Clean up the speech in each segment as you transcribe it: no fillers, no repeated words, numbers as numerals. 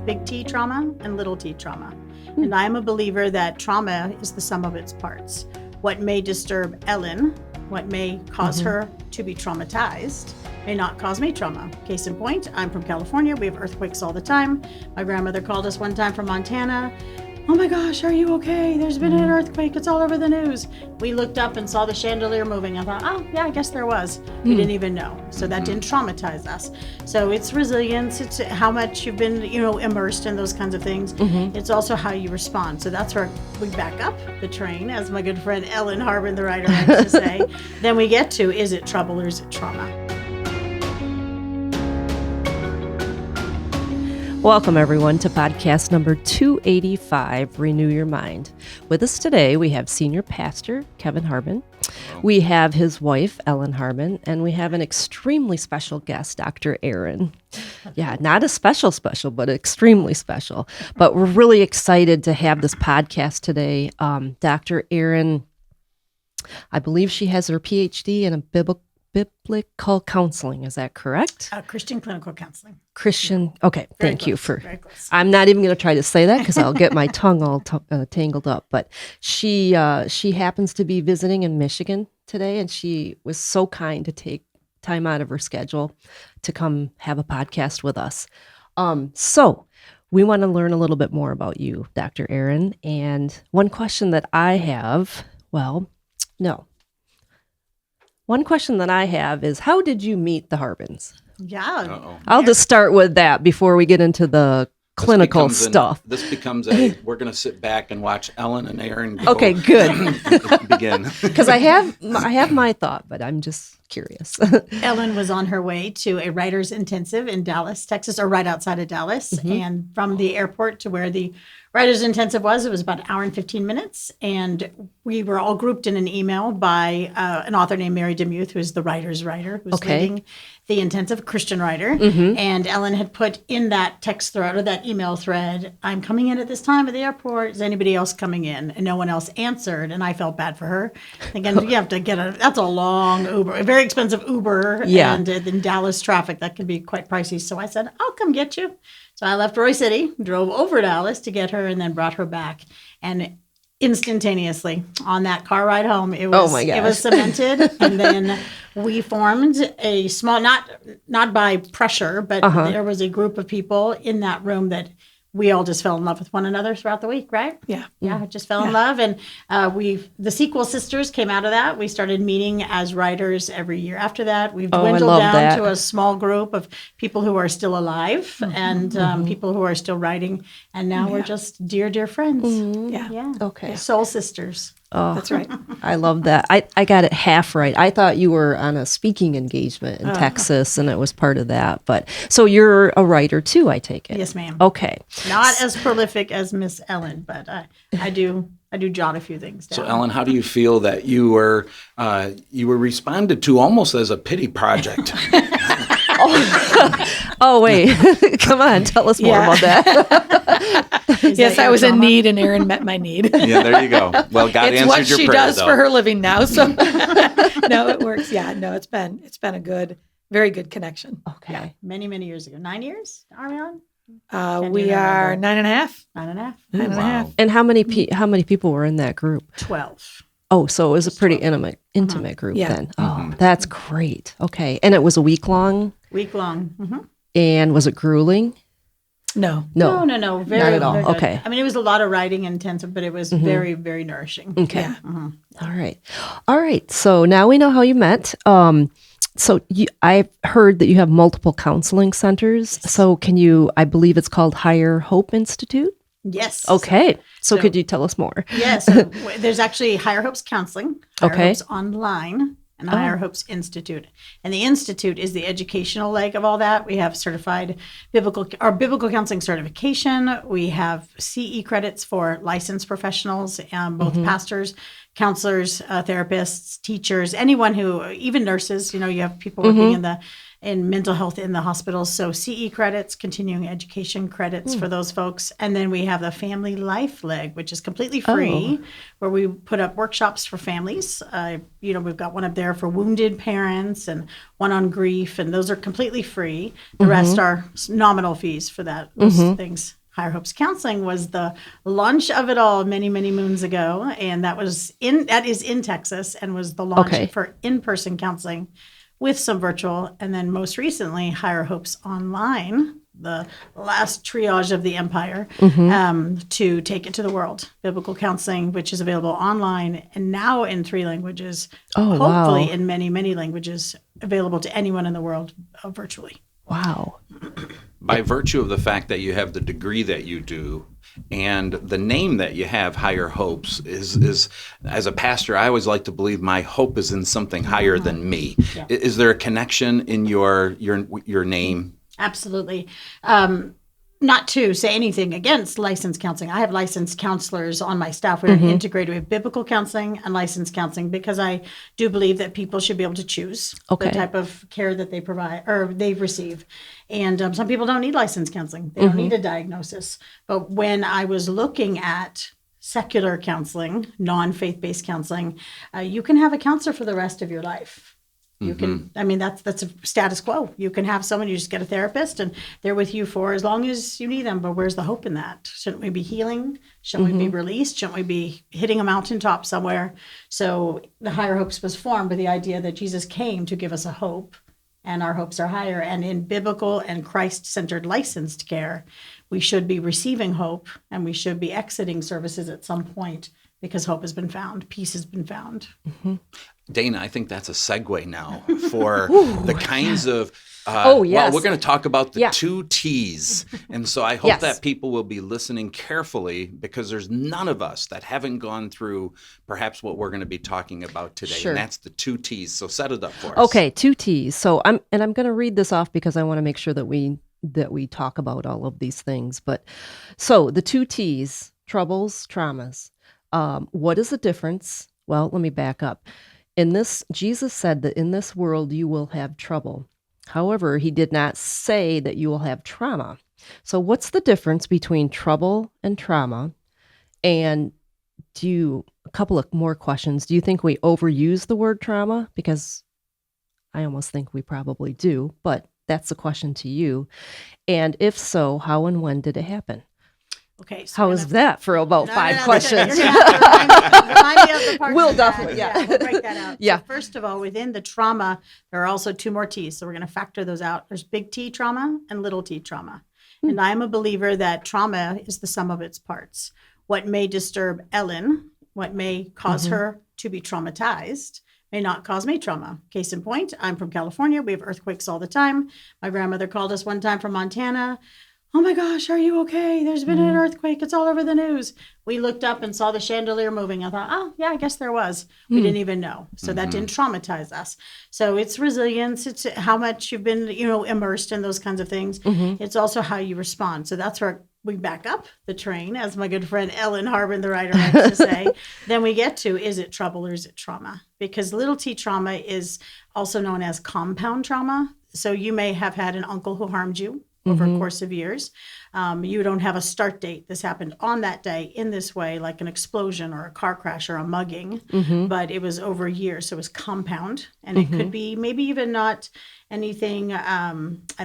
big T trauma and little t trauma. And I'm a believer that trauma is the sum of its parts. What may disturb Ellen, what may cause her to be traumatized, may not cause me trauma. Case in point, I'm from California. We have earthquakes all the time. My grandmother called us one time from Montana. Oh my gosh, are you okay? There's been an earthquake. It's all over the news. We looked up and saw the chandelier moving. I thought, oh yeah, I guess there was. We didn't even know. So that didn't traumatize us. So it's resilience. It's how much you've been, immersed in those kinds of things. It's also how you respond. So that's where we back up the train, as my good friend Ellen Harbin, the writer, likes to say. Then we get to, is it trouble or is it trauma? Welcome, everyone, to podcast number 285, Renew Your Mind. With us today, we have Senior Pastor Kevin Harbin. We have his wife, Ellen Harbin, and we have an extremely special guest, Dr. Erin. Yeah, not a special, but extremely special. But we're really excited to have this podcast today. Dr. Erin, I believe she has her PhD in a biblical counseling. Is that correct? Christian clinical counseling. Christian. Okay. Very Thank close, you for, very close. I'm not even going to try to say that because I'll get my tongue all tangled up. But she happens to be visiting in Michigan today, and she was so kind to take time out of her schedule to come have a podcast with us. So we want to learn a little bit more about you, Dr. Erin. And one question that I have, one question that I have is, how did you meet the Harbins? Yeah. I'll just start with that before we get into the clinical stuff. This becomes we're going to sit back and watch Ellen and Erin Okay, good. begin. Because I have my thought, but I'm just curious. Ellen was on her way to a writer's intensive in Dallas, Texas, or right outside of Dallas. And from the airport to where the writer's intensive was, it was about an hour and 15 minutes. And we were all grouped in an email by an author named Mary Demuth, who is the writer's writer, who's leading the intensive, Christian writer. And Ellen had put in that text thread or that email thread, I'm coming in at this time at the airport. Is anybody else coming in? And no one else answered. And I felt bad for her. Thinking, you have to that's a long Uber, a very expensive Uber. Yeah. And in Dallas traffic, that can be quite pricey. So I said, I'll come get you. So I left Roy City, drove over Dallas to get her, and then brought her back. And instantaneously on that car ride home, it was cemented. And then we formed a small, not by pressure, but there was a group of people in that room that we all just fell in love with one another throughout the week, right? Yeah. Yeah, just fell in love. And the sequel sisters came out of that. We started meeting as writers every year after that. We've dwindled down to a small group of people who are still alive and people who are still writing. And now we're just dear, dear friends. Yeah. Okay. Soul sisters. Oh, That's right. I love that. I got it half right. I thought you were on a speaking engagement in Texas, and it was part of that. But so you're a writer too, I take it. Yes, ma'am. Okay. Not as prolific as Miss Ellen, but I do jot a few things down. So, Ellen, how do you feel that you were responded to almost as a pity project? Oh, wait. Come on. Tell us more about that. Yes, I was in need, and Erin met my need. Yeah, there you go. Well, God It's answered what your she prayer, does though. for her living now. So no, it works. Yeah, no, it's been a very good connection. Okay. Yeah, many, many years ago. 9 years? Are we on? We are 9.5. 9.5. And how many people were in that group? 12. Oh, so it was a pretty intimate group then. Oh, that's great. Okay. And it was a week long? Week long. And was it grueling? No. No. Very, not at all. very good. Okay. I mean, it was a lot of writing intensive, but it was very, very nourishing. Okay. Yeah. All right. So now we know how you met. So I've heard that you have multiple counseling centers. So I believe it's called Higher Hope Institute? Yes. Okay. So could you tell us more? Yeah. So there's actually Higher Hopes Counseling, Higher Okay. Hopes Online, and Higher Hopes Institute. And the Institute is the educational leg of all that. We have certified biblical counseling certification. We have CE credits for licensed professionals, both pastors, counselors, therapists, teachers, anyone who, even nurses, you have people working in mental health in the hospitals. So CE credits, continuing education credits for those folks. And then we have the Family Life leg, which is completely free, where we put up workshops for families. We've got one up there for wounded parents and one on grief, and those are completely free. The rest are nominal fees for those things. Higher Hopes Counseling was the launch of it all many, many moons ago. And that is in Texas, and was the launch for in-person counseling with some virtual. And then most recently, Higher Hopes Online, the last triage of the empire, to take it to the world. Biblical counseling, which is available online and now in 3 languages, hopefully in many, many languages, available to anyone in the world virtually. Wow. By virtue of the fact that you have the degree that you do and the name that you have, Higher Hopes, is as a pastor, I always like to believe my hope is in something higher than me. Yeah. Is there a connection in your name? Absolutely. Not to say anything against licensed counseling. I have licensed counselors on my staff. We're integrated with biblical counseling and licensed counseling, because I do believe that people should be able to choose the type of care that they provide or they receive. And some people don't need licensed counseling. They don't need a diagnosis. But when I was looking at secular counseling, non-faith-based counseling, you can have a counselor for the rest of your life. You can, I mean, that's a status quo. You can have someone, you just get a therapist and they're with you for as long as you need them. But where's the hope in that? Shouldn't we be healing? Shouldn't we be released? Shouldn't we be hitting a mountaintop somewhere? So the Higher Hopes was formed with the idea that Jesus came to give us a hope, and our hopes are higher. And in biblical and Christ-centered licensed care, we should be receiving hope, and we should be exiting services at some point, because hope has been found, peace has been found. Dana, I think that's a segue now for the kinds of, well, we're going to talk about the 2 T's. And so I hope that people will be listening carefully, because there's none of us that haven't gone through perhaps what we're going to be talking about today. Sure. And that's the 2 T's. So set it up for us. Okay, 2 T's. So I'm going to read this off because I want to make sure that we talk about all of these things. But so the 2 T's, troubles, traumas. What is the difference? Well, let me back up. Jesus said that in this world you will have trouble. However, he did not say that you will have trauma. So what's the difference between trouble and trauma? And a couple of more questions. Do you think we overuse the word trauma? Because I almost think we probably do, but that's the question to you. And if so, how and when did it happen? Okay. So how is that for about 5 questions? We'll definitely, we'll break that out. Yeah. So first of all, within the trauma, there are also 2 more T's. So we're going to factor those out. There's big T trauma and little t trauma. And I'm a believer that trauma is the sum of its parts. What may disturb Ellen, what may cause her to be traumatized, may not cause me trauma. Case in point, I'm from California. We have earthquakes all the time. My grandmother called us one time from Montana. Oh my gosh, are you okay? There's been an earthquake. It's all over the news. We looked up and saw the chandelier moving. I thought, oh, yeah, I guess there was. We didn't even know. So that didn't traumatize us. So it's resilience. It's how much you've been, immersed in those kinds of things. It's also how you respond. So that's where we back up the train, as my good friend Ellen Harbin, the writer, likes to say. Then we get to, is it trouble or is it trauma? Because little t trauma is also known as compound trauma. So you may have had an uncle who harmed you over a course of years. You don't have a start date. This happened on that day in this way, like an explosion or a car crash or a mugging, but it was over years. So it was compound, and it could be maybe even not anything, I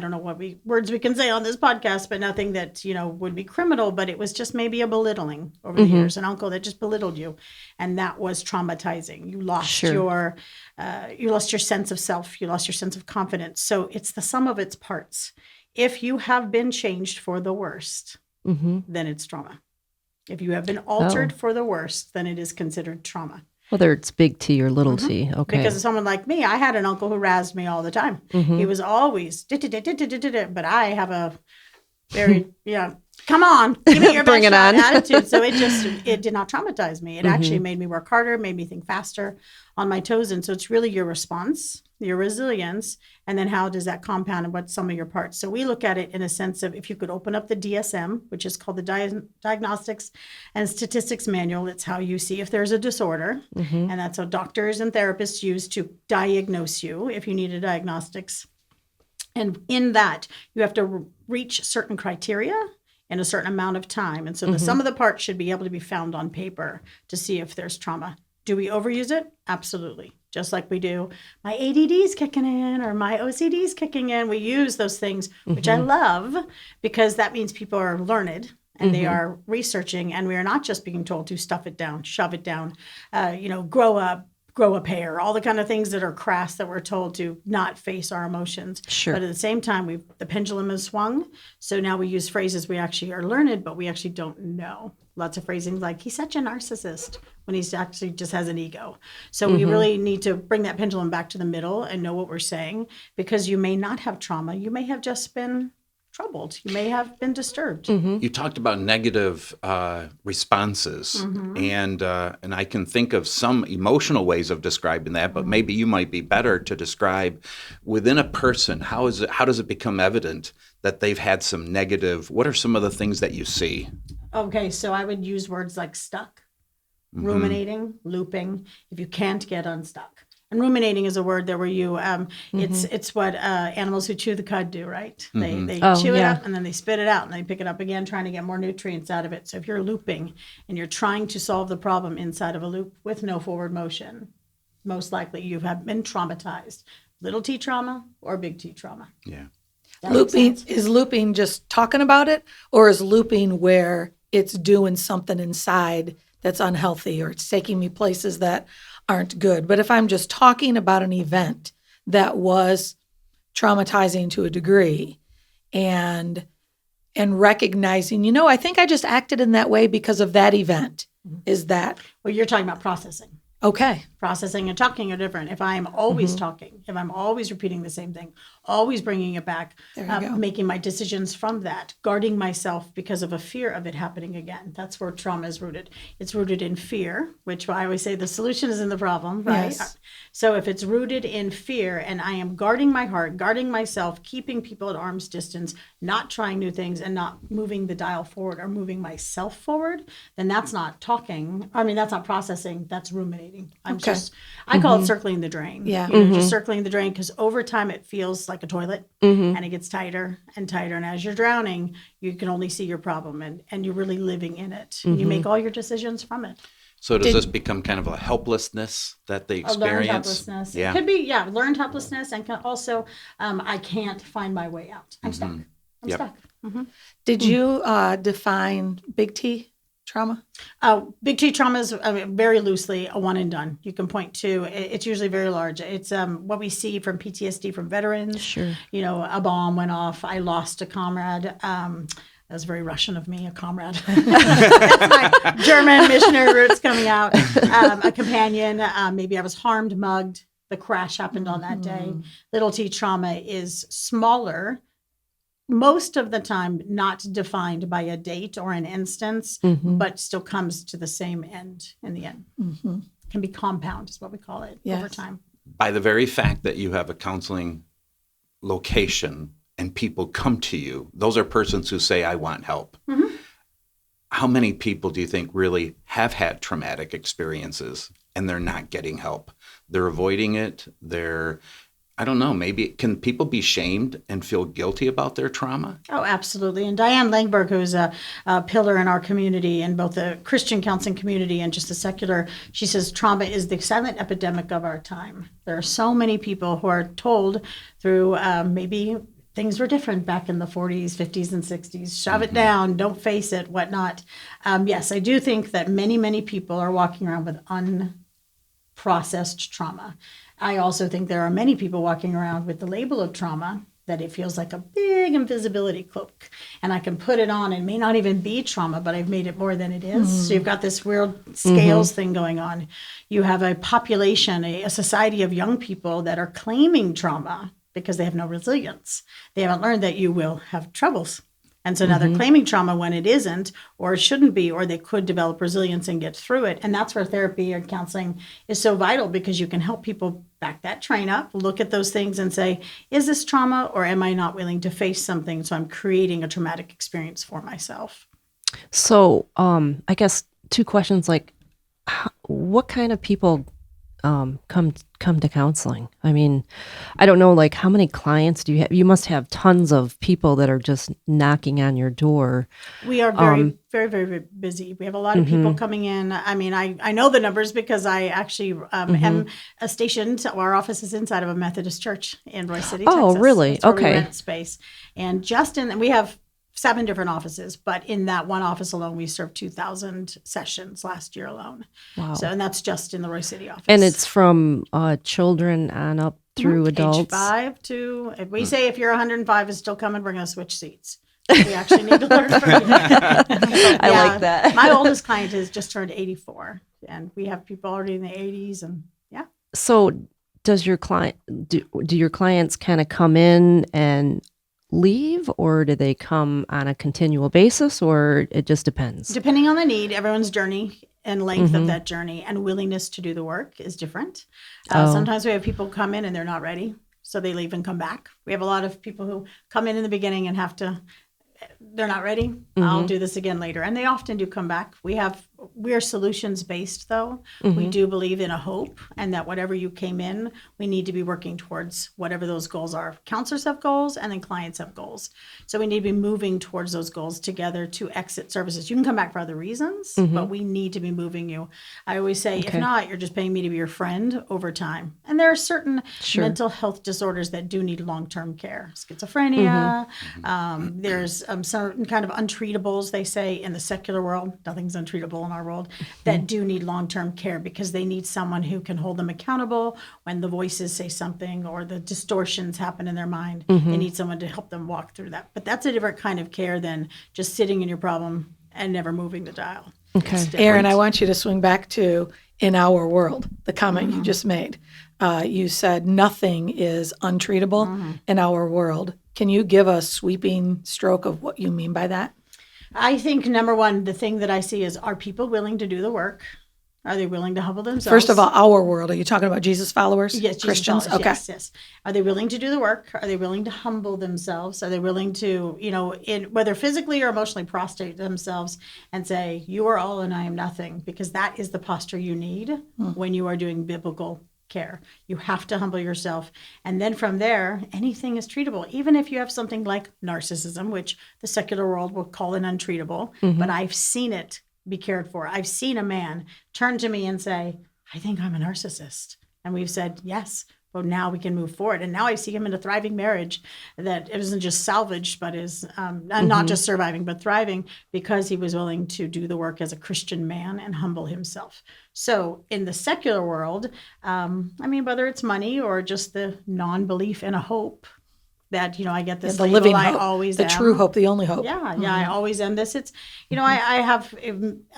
don't know what words we can say on this podcast, but nothing that, would be criminal, but it was just maybe a belittling over the years, an uncle that just belittled you. And that was traumatizing. You lost your sense of self. You lost your sense of confidence. So it's the sum of its parts. If you have been changed for the worst, then it's trauma. If you have been altered for the worst, then it is considered trauma. Whether it's big T or little t, okay. Because someone like me, I had an uncle who razzed me all the time. He was always, but I have a very, come on, give me your Bring best it shot on. attitude. So it did not traumatize me. It actually made me work harder, made me think faster on my toes. And so it's really your response, your resilience, and then how does that compound and what's some of your parts. So we look at it in a sense of, if you could open up the DSM, which is called the Diagnostics and Statistics Manual, it's how you see if there's a disorder. And that's how doctors and therapists use to diagnose you if you need a diagnostics. And in that, you have to reach certain criteria in a certain amount of time. And so the sum of the parts should be able to be found on paper to see if there's trauma. Do we overuse it? Absolutely. Just like we do, my ADD's kicking in or my OCD's kicking in. We use those things, which I love, because that means people are learned and they are researching, and we are not just being told to stuff it down, shove it down, grow a pair, all the kind of things that are crass that we're told to not face our emotions. Sure. But at the same time, the pendulum has swung. So now we use phrases we actually are learned, but we actually don't know. Lots of phrasing like, he's such a narcissist, when he's actually just has an ego. So we really need to bring that pendulum back to the middle and know what we're saying, because you may not have trauma. You may have just been troubled. You may have been disturbed. You talked about negative responses, and I can think of some emotional ways of describing that, but maybe you might be better to describe within a person, how does it become evident that they've had some negative, what are some of the things that you see? Okay, so I would use words like stuck, ruminating, looping, if you can't get unstuck. And ruminating is a word that it's what animals who chew the cud do, right? They chew it up and then they spit it out and they pick it up again, trying to get more nutrients out of it. So if you're looping and you're trying to solve the problem inside of a loop with no forward motion, most likely you have been traumatized. Little t trauma or big T trauma. Yeah. Is looping just talking about it, or is looping where it's doing something inside that's unhealthy, or it's taking me places that aren't good? But if I'm just talking about an event that was traumatizing to a degree and recognizing, I think I just acted in that way because of that event, is that... Well, you're talking about processing. Okay. Processing and talking are different. If I'm always talking, if I'm always repeating the same thing, always bringing it back, making my decisions from that, guarding myself because of a fear of it happening again. That's where trauma is rooted. It's rooted in fear, which I always say the solution is in the problem, right? Yes. So if it's rooted in fear and I am guarding my heart, guarding myself, keeping people at arm's distance, not trying new things and not moving the dial forward or moving myself forward, then that's not talking. I mean, that's not processing. That's ruminating. I call it circling the drain. Yeah. Just circling the drain, because over time it feels like a toilet and it gets tighter and tighter. And as you're drowning, you can only see your problem and you're really living in it. And you make all your decisions from it. So does this become kind of a helplessness that they experience? Learned helplessness. Yeah. It could be, learned helplessness, and also I can't find my way out. I'm stuck. I'm stuck. Did you define big T trauma? Big T trauma is very loosely a one and done. You can point to, it's usually very large. It's what we see from PTSD from veterans. Sure. A bomb went off. I lost a comrade. That was very Russian of me, a comrade. That's my German missionary roots coming out. A companion. Maybe I was harmed, mugged. The crash happened on that day. Little T trauma is smaller, most of the time not defined by a date or an instance, but still comes to the same end in the end. Can be compound is what we call it over time. By the very fact that you have a counseling location and people come to you, those are persons who say, I want help. How many people do you think really have had traumatic experiences and they're not getting help? They're avoiding it. I don't know, maybe can people be shamed and feel guilty about their trauma? Oh, absolutely. And Diane Langberg, who's a pillar in our community, in both the Christian counseling community and just the secular, she says trauma is the silent epidemic of our time. There are so many people who are told through maybe things were different back in the 40s, 50s, and 60s. Shove it down, don't face it, whatnot. Yes, I do think that many, many people are walking around with unprocessed trauma. I also think there are many people walking around with the label of trauma, that it feels like a big invisibility cloak. And I can put it on. It may not even be trauma, but I've made it more than it is. So you've got this weird scales thing going on. You have a population, a society of young people that are claiming trauma because they have no resilience. They haven't learned that you will have troubles. And so now they're claiming trauma when it isn't, or it shouldn't be, or they could develop resilience and get through it. And that's where therapy and counseling is so vital, because you can help people back that train up, look at those things and say, is this trauma, or am I not willing to face something? So I'm creating a traumatic experience for myself. So I guess two questions, like what kind of people come to counseling? I mean, I don't know, like how many clients do you have? You must have tons of people that are just knocking on your door. We are very, very, very busy. We have a lot of people coming in. I mean, I know the numbers because I actually am stationed. Our office is inside of a Methodist church in Royce City, Texas. Oh, really? That's where Okay. we rent space. And we have 7 different offices, but in that one office alone, we served 2,000 sessions last year alone. Wow. So, and that's just in the Roy City office. And it's from children on up through Age adults. 5 to, if we say if you're 105 and still coming, we're going to switch seats. We actually need to learn from you. I like that. My oldest client has just turned 84, and we have people already in the 80s, and yeah. So does your client, do your clients kind of come in and leave, or do they come on a continual basis, or it just depends? Depending on the need, everyone's journey and length of that journey and willingness to do the work is different. Sometimes we have people come in and they're not ready, so they leave and come back. We have a lot of people who come in the beginning and they're not ready. I'll do this again later. And they often do come back. We're solutions based though. We do believe in a hope, and that whatever you came in, we need to be working towards whatever those goals are. Counselors have goals and then clients have goals. So we need to be moving towards those goals together to exit services. You can come back for other reasons, but we need to be moving you. I always say, if not, you're just paying me to be your friend over time. And there are certain mental health disorders that do need long-term care. Schizophrenia, there's certain kind of untreatables, they say, in the secular world. Nothing's untreatable in our world, that do need long-term care because they need someone who can hold them accountable when the voices say something or the distortions happen in their mind. They need someone to help them walk through that. But that's a different kind of care than just sitting in your problem and never moving the dial. Okay. Erin, I want you to swing back to in our world, the comment you just made. You said nothing is untreatable in our world. Can you give a sweeping stroke of what you mean by that? I think number one, the thing that I see is, are people willing to do the work? Are they willing to humble themselves? First of all, our world. Are you talking about Jesus followers? Yes, Jesus Christians? followers, Okay. Yes. Are they willing to do the work? Are they willing to humble themselves? Are they willing to, whether physically or emotionally, prostrate themselves and say, you are all and I am nothing? Because that is the posture you need when you are doing biblical care. You have to humble yourself. And then from there, anything is treatable. Even if you have something like narcissism, which the secular world will call an untreatable, but I've seen it be cared for. I've seen a man turn to me and say, I think I'm a narcissist. And we've said, yes, but now we can move forward. And now I see him in a thriving marriage that it isn't just salvaged, but is not just surviving, but thriving because he was willing to do the work as a Christian man and humble himself. So in the secular world, whether it's money or just the non-belief in a hope, that, I get this the label, living I hope, always the am. true hope, the only hope. Yeah, I always am this. It's, I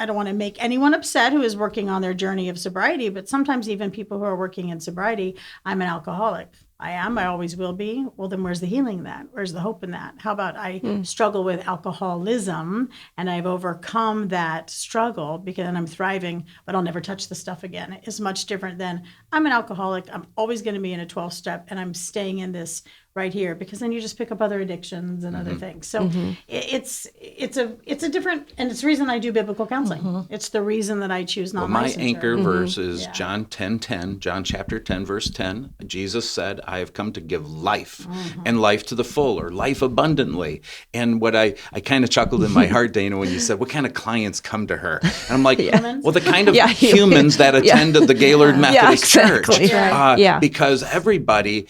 don't want to make anyone upset who is working on their journey of sobriety, but sometimes even people who are working in sobriety, I'm an alcoholic. I am, I always will be. Well, then where's the healing in that? Where's the hope in that? How about I struggle with alcoholism and I've overcome that struggle because I'm thriving, but I'll never touch the stuff again. It's much different than I'm an alcoholic. I'm always going to be in a 12-step and I'm staying in this right here, because then you just pick up other addictions and other things. So it's a different, and it's the reason I do biblical counseling. It's the reason that I choose non-licensure. My anchor verse is John 10:10, John chapter 10, verse 10. Jesus said, I have come to give life and life to the full, or life abundantly. And what I kind of chuckled in my heart, Dana, when you said, what kind of clients come to her? And I'm like, well, the kind of humans that attend the Gaylord Methodist Church. Exactly. Because everybody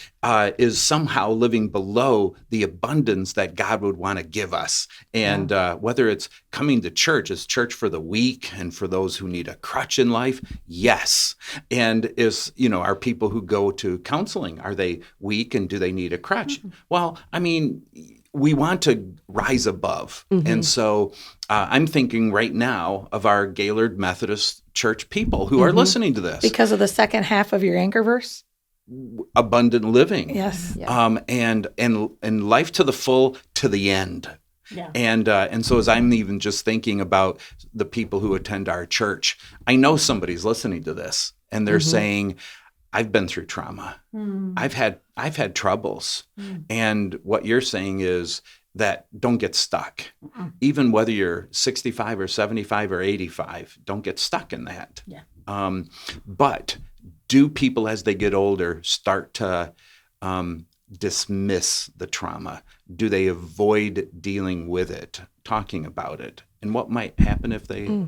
is somehow living below the abundance that God would want to give us. And whether it's coming to church, is church for the weak and for those who need a crutch in life? Yes. And are people who go to counseling, are they weak and do they need a crutch? Well, we want to rise above. And so I'm thinking right now of our Gaylord Methodist Church people who are listening to this. Because of the second half of your anchor verse? Abundant living. Yes. And life to the full, to the end. Yeah. And so as I'm even just thinking about the people who attend our church, I know somebody's listening to this and they're saying, I've been through trauma. I've had troubles. And what you're saying is that don't get stuck. Even whether you're 65 or 75 or 85, don't get stuck in that. Yeah. But do people as they get older start to dismiss the trauma? Do they avoid dealing with it, talking about it? And what might happen if they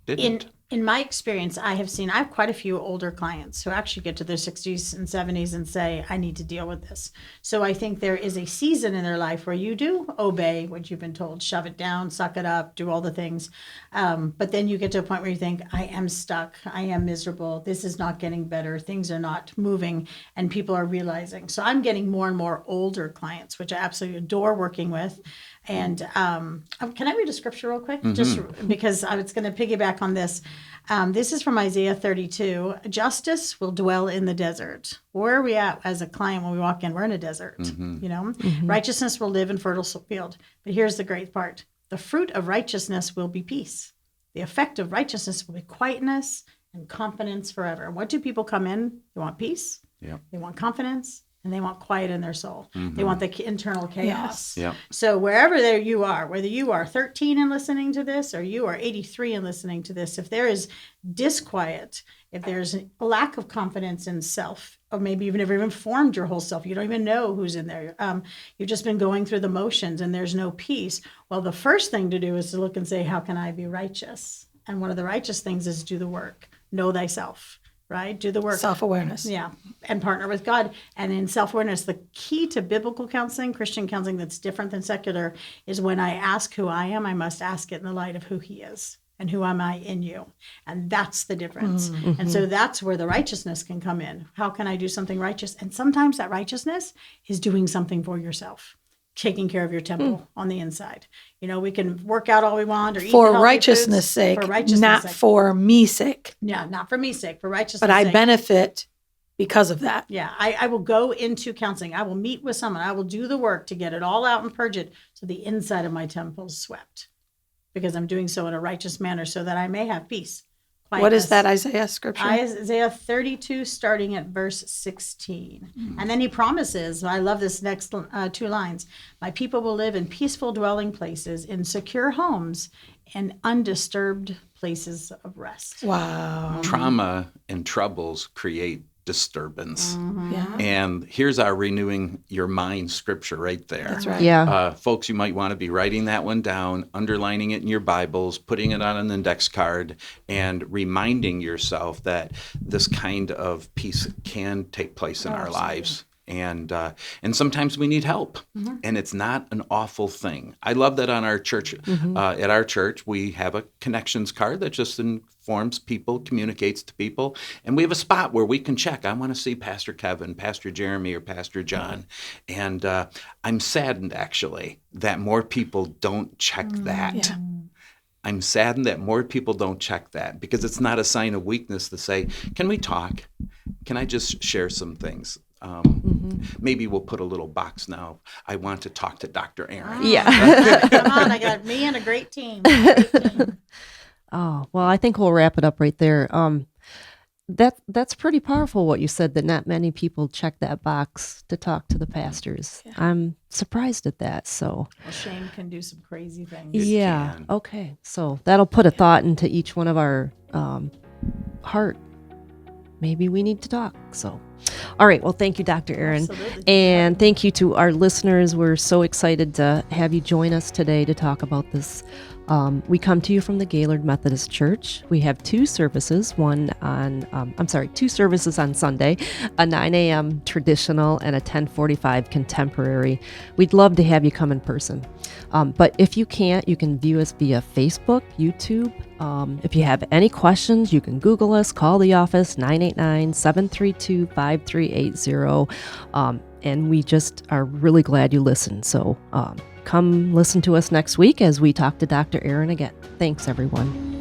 didn't? In my experience, I have quite a few older clients who actually get to their 60s and 70s and say, I need to deal with this. So I think there is a season in their life where you do obey what you've been told, shove it down, suck it up, do all the things. But then you get to a point where you think, I am stuck, I am miserable, this is not getting better, things are not moving, and people are realizing. So I'm getting more and more older clients, which I absolutely adore working with. And can I read a scripture real quick? Just because I was going to piggyback on this. This is from Isaiah 32. Justice will dwell in the desert. Where are we at as a client when we walk in? We're in a desert, you know. Righteousness will live in fertile field. But here's the great part. The fruit of righteousness will be peace. The effect of righteousness will be quietness and confidence forever. What do people come in? They want peace. Yeah. They want confidence. And they want quiet in their soul. They want the internal chaos. Yes. Yeah. So wherever there you are, whether you are 13 and listening to this or you are 83 and listening to this, if there is disquiet, if there's a lack of confidence in self, or maybe you've never even formed your whole self, you don't even know who's in there. You've just been going through the motions and there's no peace. Well, the first thing to do is to look and say, how can I be righteous? And one of the righteous things is do the work. Know thyself. Right? Do the work. Self-awareness. Yeah. And partner with God. And in self-awareness, the key to biblical counseling, Christian counseling that's different than secular, is when I ask who I am, I must ask it in the light of who he is and who am I in you. And that's the difference. And so that's where the righteousness can come in. How can I do something righteous? And sometimes that righteousness is doing something for yourself. Taking care of your temple on the inside. You know, we can work out all we want or eat For healthy righteousness' foods, sake, for righteousness' not sake. for me sake. Yeah, not for me sake, for righteousness' But I sake. benefit because of that. Yeah, I will go into counseling. I will meet with someone. I will do the work to get it all out and purge it so the inside of my temple is swept because I'm doing so in a righteous manner so that I may have peace. What is Quietness. that Isaiah scripture? Isaiah 32, starting at verse 16. And then he promises, I love this next two lines, my people will live in peaceful dwelling places, in secure homes, and undisturbed places of rest. Wow. Trauma and troubles create disturbance. Yeah. And here's our renewing your mind scripture right there. That's right. Yeah. Folks, you might want to be writing that one down, underlining it in your Bibles, putting it on an index card, and reminding yourself that this kind of peace can take place in our lives. And sometimes we need help, and it's not an awful thing. I love that on our church, at our church, we have a connections card that just informs people, communicates to people, and we have a spot where we can check. I want to see Pastor Kevin, Pastor Jeremy, or Pastor John, and I'm saddened actually that more people don't check that. Yeah. I'm saddened that more people don't check that because it's not a sign of weakness to say, can we talk? Can I just share some things? Maybe we'll put a little box now. I want to talk to Dr. Erin. Yeah. Come on, I got me and a great team. Oh, well, I think we'll wrap it up right there. That's pretty powerful what you said, that not many people check that box to talk to the pastors. Yeah. I'm surprised at that. So Well, shame can do some crazy things. yeah. can. Okay. So that'll put a thought into each one of our heart. Maybe we need to talk. So, all right. Well, thank you, Dr. Erin. Absolutely. And thank you to our listeners. We're so excited to have you join us today to talk about this. We come to you from the Gaylord Methodist Church. We have two services, two services on Sunday, a 9 a.m. traditional and a 10:45 contemporary. We'd love to have you come in person. But if you can't, you can view us via Facebook, YouTube. If you have any questions, you can Google us, call the office, 989-732-5380. And we just are really glad you listened. So come listen to us next week as we talk to Dr. Erin again. Thanks, everyone.